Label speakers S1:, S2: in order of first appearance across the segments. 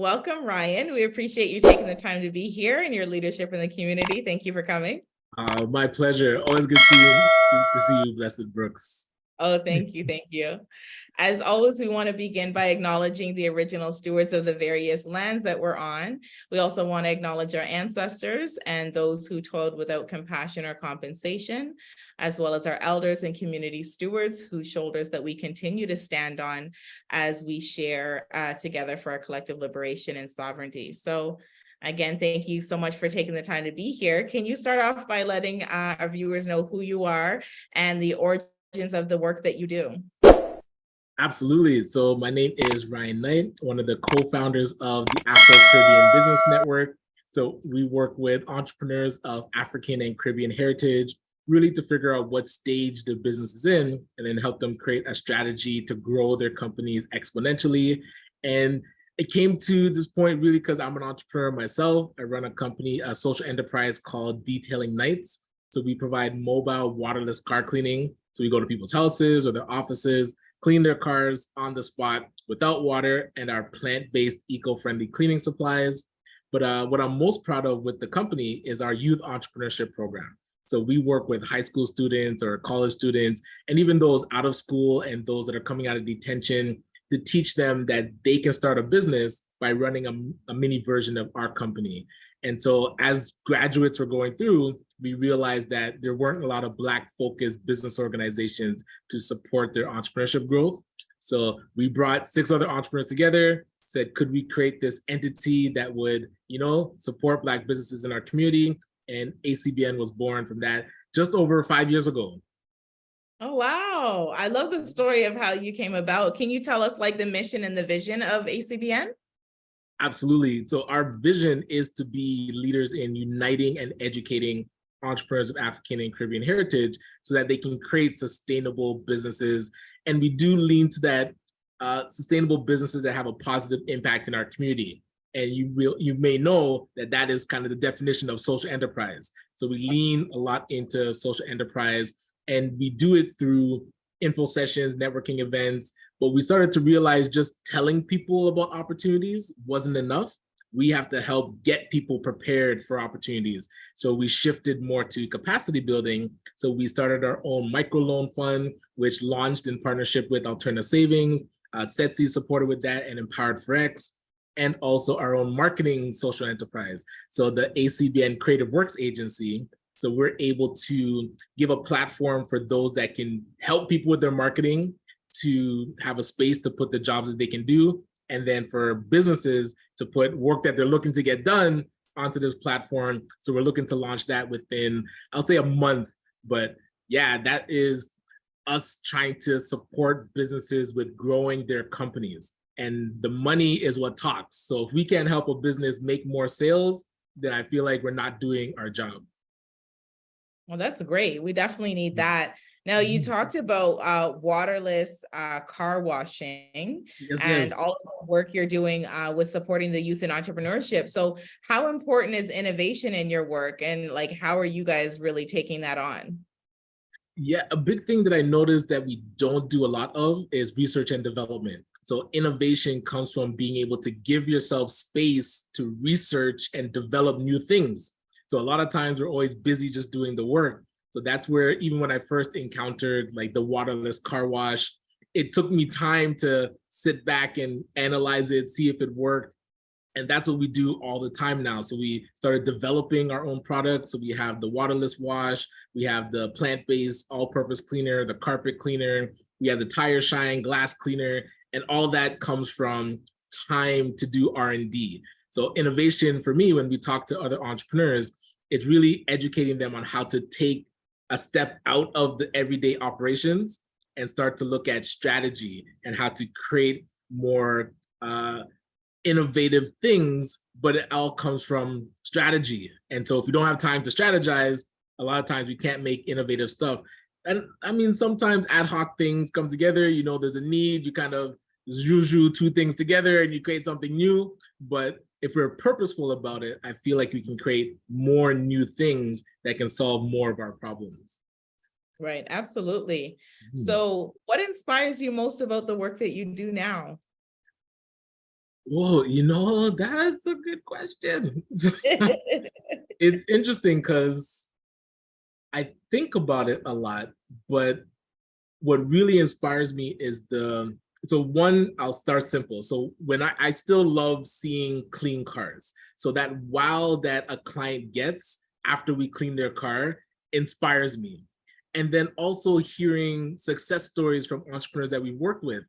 S1: Welcome, Ryan. We appreciate you taking the time to be here and your leadership in the community. Thank you for coming.
S2: My pleasure. Always good to see you, Blessed Brooks.
S1: Oh, thank you. Thank you. As always, we want to begin by acknowledging the original stewards of the various lands that we're on. We also want to acknowledge our ancestors and those who toiled without compassion or compensation, as well as our elders and community stewards whose shoulders that we continue to stand on as we share together for our collective liberation and sovereignty. So again, thank you so much for taking the time to be here. Can you start off by letting our viewers know who you are and the origins of the work that you do?
S2: Absolutely. So my name is Ryan Knight, one of the co-founders of the Afro-Caribbean Business Network. So we work with entrepreneurs of African and Caribbean heritage, really to figure out what stage the business is in, and then help them create a strategy to grow their companies exponentially. And it came to this point really because I'm an entrepreneur myself. I run a company, a social enterprise called Detailing Nights. So we provide mobile waterless car cleaning. So we go to people's houses or their offices, clean their cars on the spot without water, and our plant-based eco-friendly cleaning supplies. But what I'm most proud of with the company is our youth entrepreneurship program. So we work with high school students or college students, and even those out of school and those that are coming out of detention, to teach them that they can start a business by running a mini version of our company. And so as graduates were going through, we realized that there weren't a lot of Black-focused business organizations to support their entrepreneurship growth. So we brought 6 other entrepreneurs together, said, could we create this entity that would, support Black businesses in our community? And Acbn was born from that just over 5 years ago.
S1: Oh, wow. I love the story of how you came about. Can you tell us like the mission and the vision of Acbn?
S2: Absolutely. So our vision is to be leaders in uniting and educating entrepreneurs of African and Caribbean heritage so that they can create sustainable businesses. And we do lean to that sustainable businesses that have a positive impact in our community. And you may know that is kind of the definition of social enterprise. So we lean a lot into social enterprise, and we do it through info sessions, networking events. But we started to realize just telling people about opportunities wasn't enough. We have to help get people prepared for opportunities. So we shifted more to capacity building. So we started our own microloan fund, which launched in partnership with Alternative Savings. Setsi supported with that, and Empowered for X, and also our own marketing social enterprise. So the Acbn Creative Works Agency. So we're able to give a platform for those that can help people with their marketing, to have a space to put the jobs that they can do, and then for businesses to put work that they're looking to get done onto this platform. So we're looking to launch that within, I'll say, a month. But yeah, that is us trying to support businesses with growing their companies. And the money is what talks. So if we can't help a business make more sales, then I feel like we're not doing our job.
S1: Well, that's great. We definitely need that. Now, you talked about waterless car washing, and all of the work you're doing with supporting the youth in entrepreneurship. So how important is innovation in your work, and like, how are you guys really taking that on?
S2: Yeah, a big thing that I noticed that we don't do a lot of is research and development. So innovation comes from being able to give yourself space to research and develop new things. So a lot of times we're always busy just doing the work. So that's where, even when I first encountered like the waterless car wash, it took me time to sit back and analyze it, see if it worked. And that's what we do all the time now. So we started developing our own products. So we have the waterless wash, we have the plant-based all-purpose cleaner, the carpet cleaner, we have the tire shine glass cleaner, and all that comes from time to do R&D. So innovation for me, when we talk to other entrepreneurs, it's really educating them on how to take a step out of the everyday operations and start to look at strategy and how to create more innovative things, but it all comes from strategy. And so if we don't have time to strategize, a lot of times we can't make innovative stuff. And I mean, sometimes ad hoc things come together, there's a need, you kind of juju 2 things together and you create something new. But if we're purposeful about it, I feel like we can create more new things that can solve more of our problems.
S1: Right, absolutely. So what inspires you most about the work that you do now?
S2: Whoa, that's a good question. It's interesting because I think about it a lot, but what really inspires me is so one, I'll start simple. So when I still love seeing clean cars. So that wow that a client gets after we clean their car inspires me. And then also hearing success stories from entrepreneurs that we work with.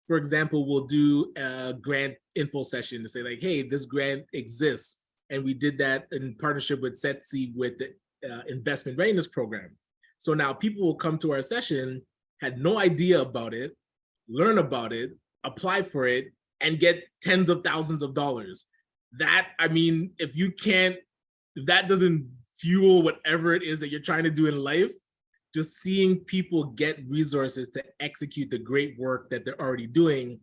S2: For example, we'll do a grant info session to say like, hey, this grant exists. And we did that in partnership with Setsi with the investment readiness program. So now people will come to our session, had no idea about it, learn about it, apply for it, and get tens of thousands of dollars. That, I mean, if that doesn't fuel whatever it is that you're trying to do in life, just seeing people get resources to execute the great work that they're already doing,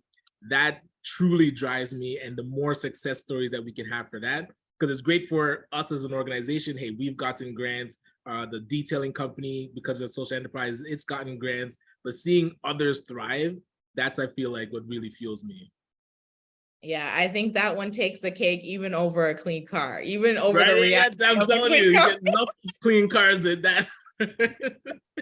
S2: that truly drives me. And the more success stories that we can have for that, because it's great for us as an organization. Hey, we've gotten grants. The detailing company, because of social enterprise, it's gotten grants. But seeing others thrive, that's, I feel like, what really fuels me.
S1: Yeah, I think that one takes the cake even over a clean car, even over the
S2: Right?
S1: reality
S2: Yeah, I'm
S1: of a
S2: telling
S1: clean
S2: you, you
S1: car.
S2: get enough clean cars with that.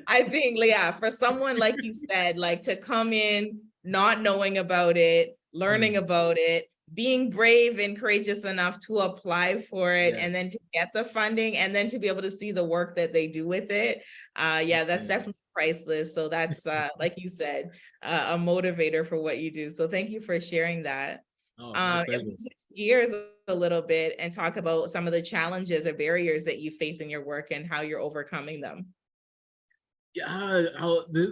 S1: I think, yeah, for someone like you said, like to come in not knowing about it, learning about it, being brave and courageous enough to apply for it, and then to get the funding, and then to be able to see the work that they do with it. Yeah, that's definitely priceless. So that's, like you said, a motivator for what you do. So thank you for sharing that.
S2: Oh, my
S1: If
S2: pleasure.
S1: we switch gears a little bit and talk about some of the challenges or barriers that you face in your work and how you're overcoming them.
S2: Yeah,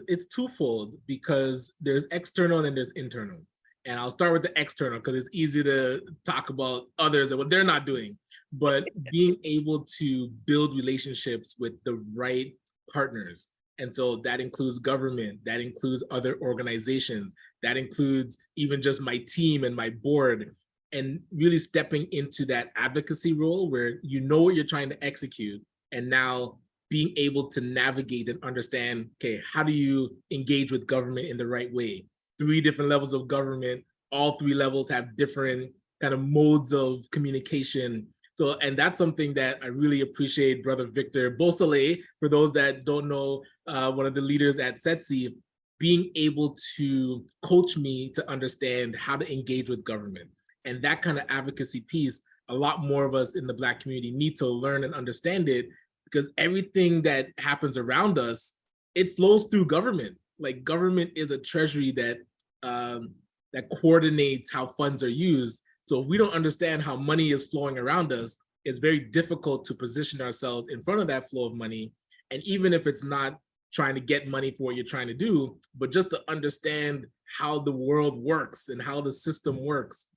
S2: it's twofold because there's external and then there's internal. And I'll start with the external because it's easy to talk about others and what they're not doing. But being able to build relationships with the right partners. And so that includes government, that includes other organizations, that includes even just my team and my board, and really stepping into that advocacy role where you know what you're trying to execute. And now being able to navigate and understand, okay, how do you engage with government in the right way? 3 different levels of government, all 3 levels have different kind of modes of communication. So, and that's something that I really appreciate Brother Victor Beausoleil, for those that don't know, one of the leaders at Setsi, being able to coach me to understand how to engage with government. And that kind of advocacy piece, a lot more of us in the Black community need to learn and understand it, because everything that happens around us, it flows through government. Like government is a treasury that that coordinates how funds are used. So if we don't understand how money is flowing around us, it's very difficult to position ourselves in front of that flow of money. And even if it's not trying to get money for what you're trying to do, but just to understand how the world works and how the system works,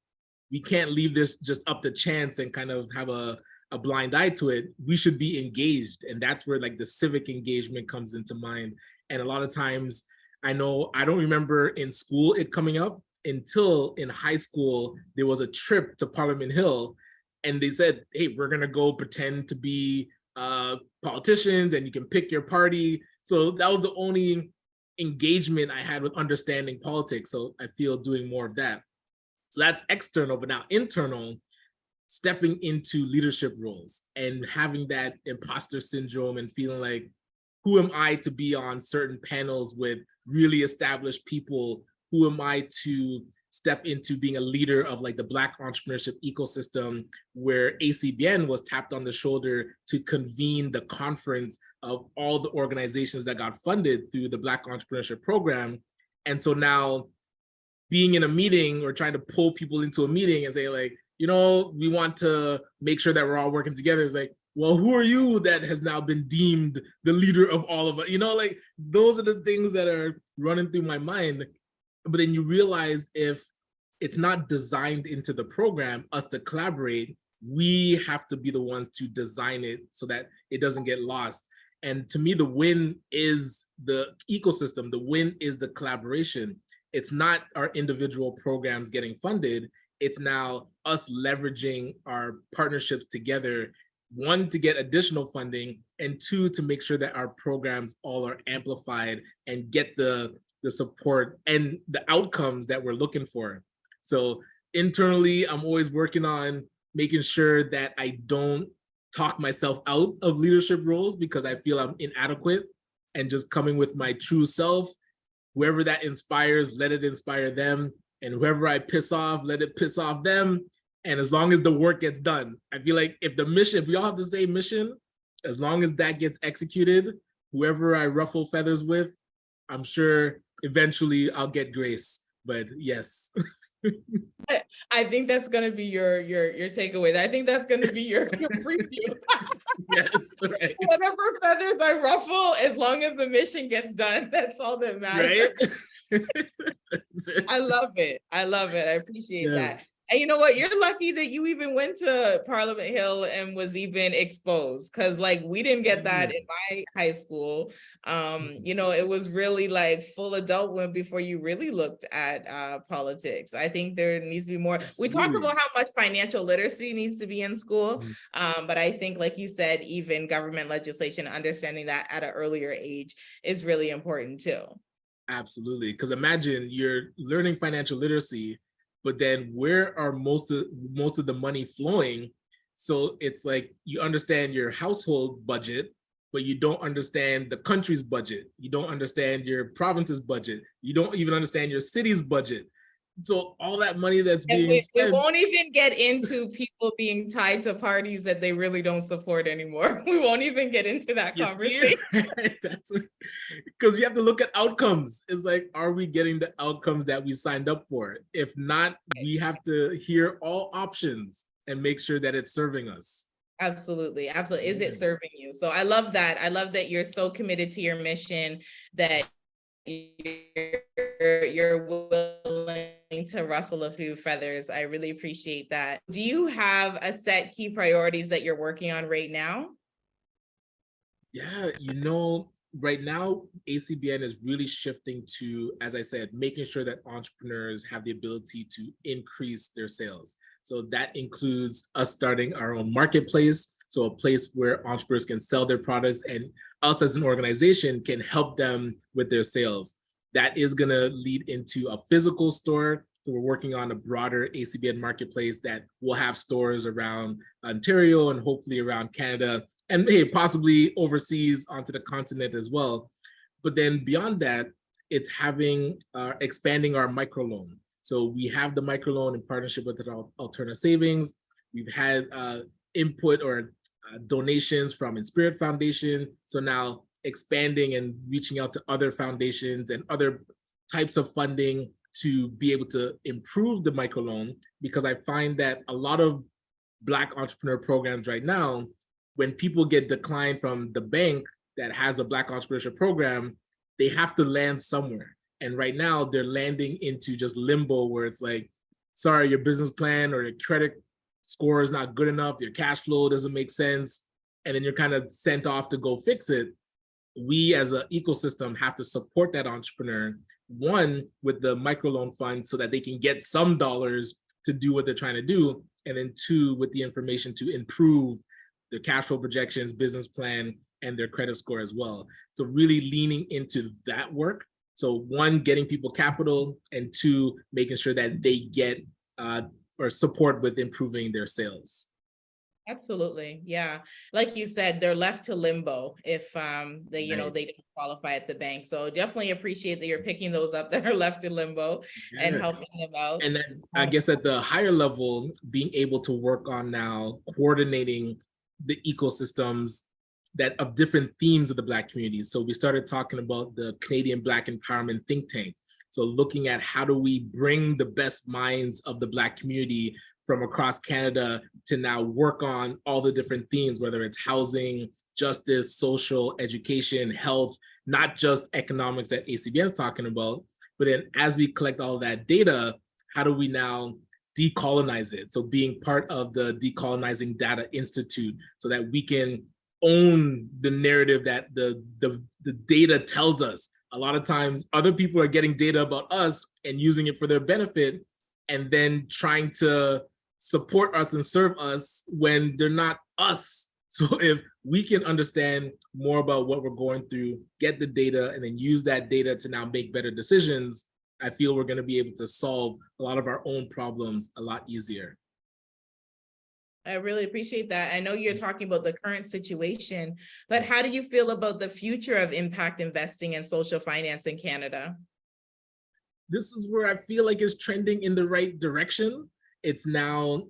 S2: we can't leave this just up to chance and kind of have a blind eye to it. We should be engaged. And that's where like the civic engagement comes into mind. And a lot of times, I know I don't remember in school it coming up until in high school, there was a trip to Parliament Hill and they said, hey, we're gonna go pretend to be politicians and you can pick your party. So that was the only engagement I had with understanding politics. So I feel doing more of that. So that's external, but now internal, stepping into leadership roles and having that imposter syndrome and feeling like, who am I to be on certain panels with really established people? Who am I to step into being a leader of like the Black entrepreneurship ecosystem, where Acbn was tapped on the shoulder to convene the conference of all the organizations that got funded through the Black entrepreneurship program. And so now being in a meeting or trying to pull people into a meeting and say like, we want to make sure that we're all working together. It's like, well, who are you that has now been deemed the leader of all of us? Like those are the things that are running through my mind. But then you realize if it's not designed into the program, us to collaborate, we have to be the ones to design it so that it doesn't get lost. And to me, the win is the ecosystem. The win is the collaboration. It's not our individual programs getting funded. It's now us leveraging our partnerships together, 1, to get additional funding, and 2, to make sure that our programs all are amplified and get the support and the outcomes that we're looking for. So internally, I'm always working on making sure that I don't talk myself out of leadership roles because I feel I'm inadequate, and just coming with my true self. Whoever that inspires, let it inspire them. And whoever I piss off, let it piss off them. And as long as the work gets done, I feel like if we all have the same mission, as long as that gets executed, whoever I ruffle feathers with, I'm sure eventually I'll get grace. But yes.
S1: I think that's going to be your takeaway. I think that's going to be your preview.
S2: Yes, right.
S1: Whatever feathers I ruffle, as long as the mission gets done, that's all that matters.
S2: Right?
S1: I love it. I love it. I appreciate that.
S2: Yes.
S1: And you know what? You're lucky that you even went to Parliament Hill and was even exposed, because like we didn't get that in my high school. You know, it was really like full adult when before you really looked at politics. I think there needs to be more. We talk about how much financial literacy needs to be in school, but I think, like you said, even government legislation, understanding that at an earlier age is really important too.
S2: Absolutely, because imagine you're learning financial literacy, but then where are most of the money flowing? So it's like you understand your household budget, but you don't understand the country's budget. You don't understand your province's budget. You don't even understand your city's budget. So all that money that's being spent.
S1: We won't even get into people being tied to parties that they really don't support anymore. We won't even get into that conversation.
S2: That's because we have to look at outcomes. It's like, are we getting the outcomes that we signed up for? If not, we have to hear all options and make sure that it's serving us.
S1: Absolutely. Absolutely. Is it serving you? So I love that. I love that you're so committed to your mission that you're willing to rustle a few feathers. I really appreciate that. Do you have a set key priorities that you're working on right now?
S2: Yeah, you know, right now, Acbn is really shifting to, as I said, making sure that entrepreneurs have the ability to increase their sales. So that includes us starting our own marketplace. So a place where entrepreneurs can sell their products and us as an organization can help them with their sales. That is going to lead into a physical store. So we're working on a broader Acbn marketplace that will have stores around Ontario and hopefully around Canada, and hey, possibly overseas onto the continent as well. But then beyond that, it's having expanding our microloan. So we have the microloan in partnership with Alterna Savings. We've had input or donations from Inspirit Foundation. So now expanding and reaching out to other foundations and other types of funding to be able to improve the microloan, because I find that a lot of Black entrepreneur programs right now, when people get declined from the bank that has a Black entrepreneurship program, they have to land somewhere. And right now they're landing into just limbo where it's like, sorry, your business plan or your credit score is not good enough, your cash flow doesn't make sense, and then you're kind of sent off to go fix it. We as an ecosystem have to support that entrepreneur, one, with the microloan fund so that they can get some dollars to do what they're trying to do, and then two, with the information to improve the cash flow projections, business plan, and their credit score as well. So really leaning into that work. So one, getting people capital, and two, making sure that they get or support with improving their sales.
S1: Absolutely. Yeah. Like you said, they're left to limbo if they, you know, they don't qualify at the bank. So definitely appreciate that you're picking those up that are left in limbo and helping them out.
S2: And then I guess at the higher level, being able to work on now coordinating the ecosystems that of different themes of the Black community. So we started talking about the Canadian Black Empowerment Think Tank. So looking at how do we bring the best minds of the Black community from across Canada to now work on all the different themes, whether it's housing, justice, social, education, health, not just economics that Acbn is talking about, but then as we collect all of that data, how do we now decolonize it? So being part of the Decolonizing Data Institute so that we can own the narrative that the data tells us. A lot of times other people are getting data about us and using it for their benefit, and then trying to support us and serve us when they're not us. So if we can understand more about what we're going through, get the data, and then use that data to now make better decisions, I feel we're going to be able to solve a lot of our own problems a lot easier.
S1: I really appreciate that. I know you're talking about the current situation, but how do you feel about the future of impact investing and social finance in Canada?
S2: This is where I feel like it's trending in the right direction. It's now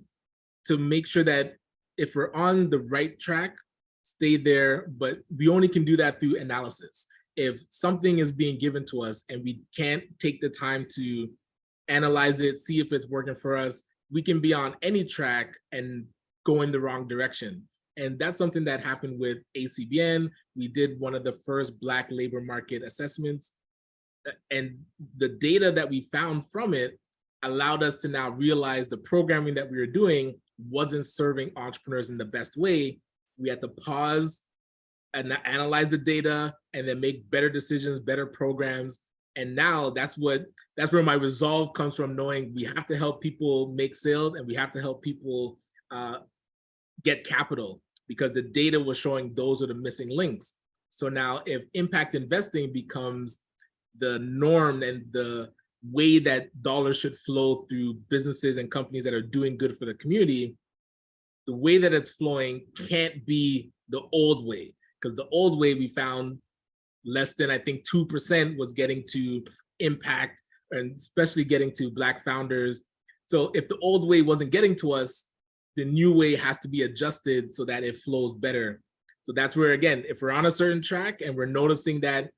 S2: to make sure that if we're on the right track, stay there, but we only can do that through analysis. If something is being given to us and we can't take the time to analyze it, see if it's working for us, we can be on any track and go in the wrong direction. And that's something that happened with Acbn. We did one of the first Black labor market assessments, and the data that we found from it allowed us to now realize the programming that we were doing wasn't serving entrepreneurs in the best way. We had to pause and analyze the data and then make better decisions, better programs. And now that's where my resolve comes from, knowing we have to help people make sales and we have to help people get capital, because the data was showing those are the missing links. So now if impact investing becomes the norm and the way that dollars should flow through businesses and companies that are doing good for the community, the way that it's flowing can't be the old way, because the old way we found less than, I think, 2% was getting to impact, and especially getting to Black founders. So if the old way wasn't getting to us, the new way has to be adjusted so that it flows better. So that's where, again, if we're on a certain track and we're noticing that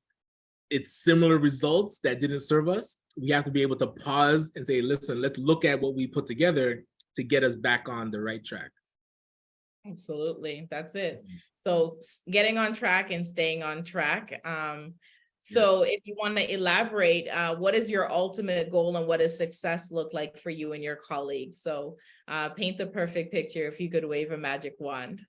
S2: it's similar results that didn't serve us, we have to be able to pause and say, listen, let's look at what we put together to get us back on the right track.
S1: Absolutely. That's it. So getting on track and staying on track. So if you want to elaborate, what is your ultimate goal and what does success look like for you and your colleagues? So paint the perfect picture if you could wave a magic wand.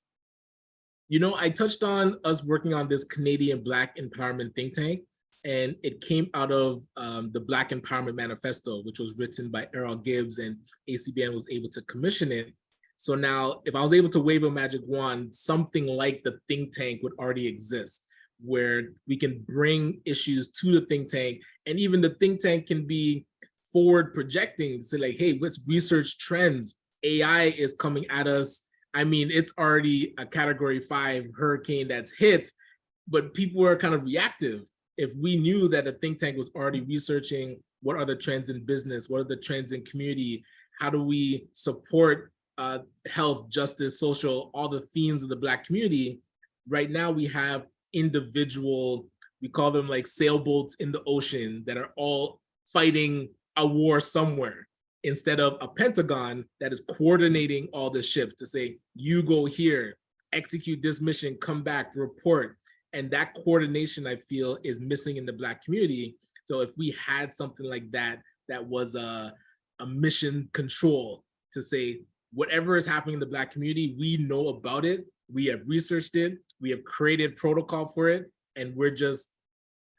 S2: You know, I touched on us working on this Canadian Black empowerment think tank, and it came out of the Black Empowerment Manifesto, which was written by Errol Gibbs, and Acbn was able to commission it. So now if I was able to wave a magic wand, something like the think tank would already exist, where we can bring issues to the think tank, and even the think tank can be forward projecting, say like, hey, let's research trends. AI is coming at us. I mean, it's already a Category 5 hurricane that's hit, but people are kind of reactive. If we knew that a think tank was already researching what are the trends in business, what are the trends in community, how do we support health, justice, social, all the themes of the Black community. Right now we have individual, we call them like sailboats in the ocean that are all fighting a war somewhere, instead of a Pentagon that is coordinating all the ships to say, you go here, execute this mission, come back, report. And that coordination, I feel, is missing in the Black community. So if we had something like that, that was a mission control to say, whatever is happening in the Black community, we know about it, we have researched it, we have created protocol for it, and we're just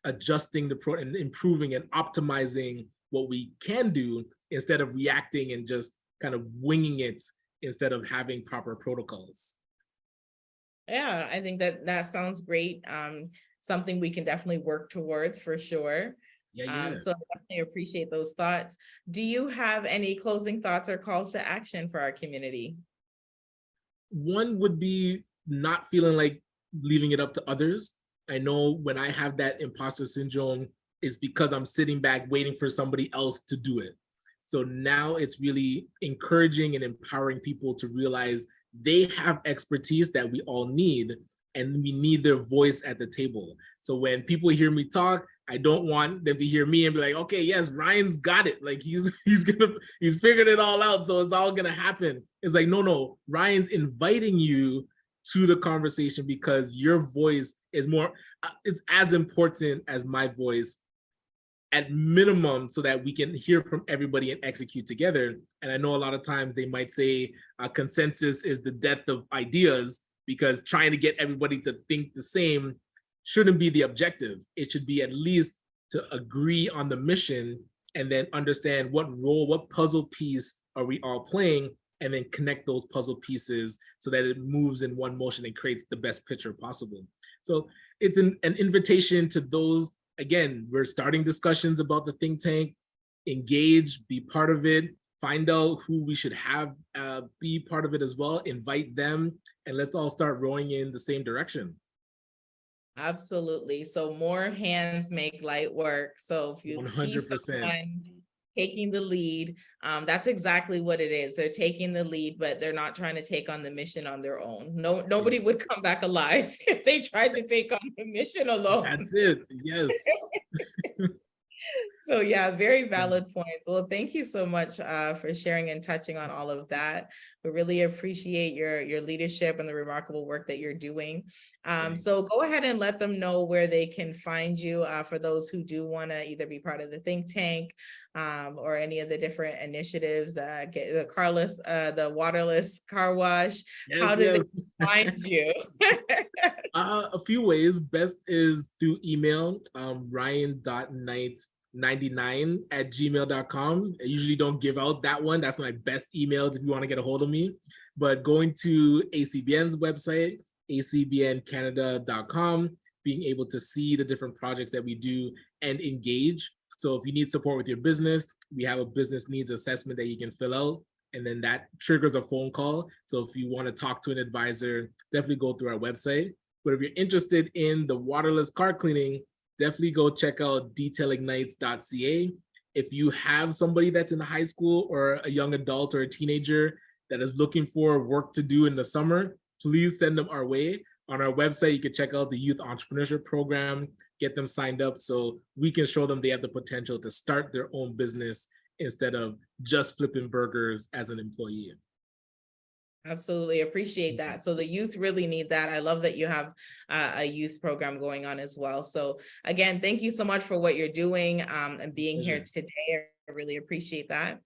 S2: adjusting and improving and optimizing what we can do instead of reacting and just kind of winging it instead of having proper protocols.
S1: Yeah, I think that sounds great. Something we can definitely work towards for sure.
S2: Yeah.
S1: So I definitely appreciate those thoughts. Do you have any closing thoughts or calls to action for our community?
S2: One would be not feeling like leaving it up to others. I know when I have that imposter syndrome, it's because I'm sitting back waiting for somebody else to do it. So now it's really encouraging and empowering people to realize they have expertise that we all need, and we need their voice at the table. So when people hear me talk, I don't want them to hear me and be like, okay, yes, Ryan's got it. Like he's figured it all out, so it's all gonna happen. It's like, no, Ryan's inviting you to the conversation because your voice is it's as important as my voice at minimum, so that we can hear from everybody and execute together. And I know a lot of times they might say consensus is the death of ideas, because trying to get everybody to think the same shouldn't be the objective. It should be at least to agree on the mission and then understand what role, what puzzle piece are we all playing, and then connect those puzzle pieces so that it moves in one motion and creates the best picture possible. So it's an invitation to those. Again, we're starting discussions about the think tank. engage, be part of it, find out who we should have be part of it as well, invite them, and let's all start rowing in the same direction.
S1: Absolutely. So more hands make light work. So if you see
S2: 100%.
S1: someone taking the lead, that's exactly what it is. They're taking the lead, but they're not trying to take on the mission on their own. Nobody
S2: Yes.
S1: would come back alive if they tried to take on the mission alone.
S2: That's it. Yes.
S1: So yeah, very valid points. Well, thank you so much for sharing and touching on all of that. We really appreciate your leadership and the remarkable work that you're doing. So go ahead and let them know where they can find you for those who do want to either be part of the think tank or any of the different initiatives, get the carless, the waterless car wash.
S2: Yes,
S1: How do they find you?
S2: A few ways. Best is through email, ryan.knight99@gmail.com. I usually don't give out that one. That's my best email if you want to get a hold of me. But going to Acbn's website, acbncanada.com, being able to see the different projects that we do and engage. So if you need support with your business, we have a business needs assessment that you can fill out, and then that triggers a phone call. So if you want to talk to an advisor, definitely go through our website. But if you're interested in the waterless car cleaning, definitely go check out detailingnights.ca. If you have somebody that's in high school or a young adult or a teenager that is looking for work to do in the summer, please send them our way. On our website, you can check out the Youth Entrepreneurship Program, get them signed up so we can show them they have the potential to start their own business instead of just flipping burgers as an employee.
S1: Absolutely appreciate that. So the youth really need that. I love that you have a youth program going on as well. So again, thank you so much for what you're doing and being here today. I really appreciate that.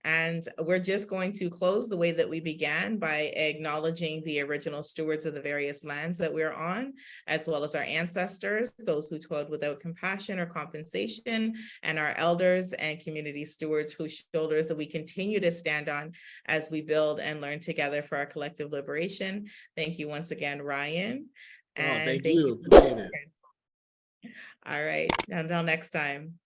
S1: And we're just going to close the way that we began by acknowledging the original stewards of the various lands that we're on, as well as our ancestors, those who toiled without compassion or compensation, and our elders and community stewards whose shoulders that we continue to stand on as we build and learn together for our collective liberation. Thank you once again, Ryan.
S2: And thank you. Appreciate it.
S1: All right, until next time.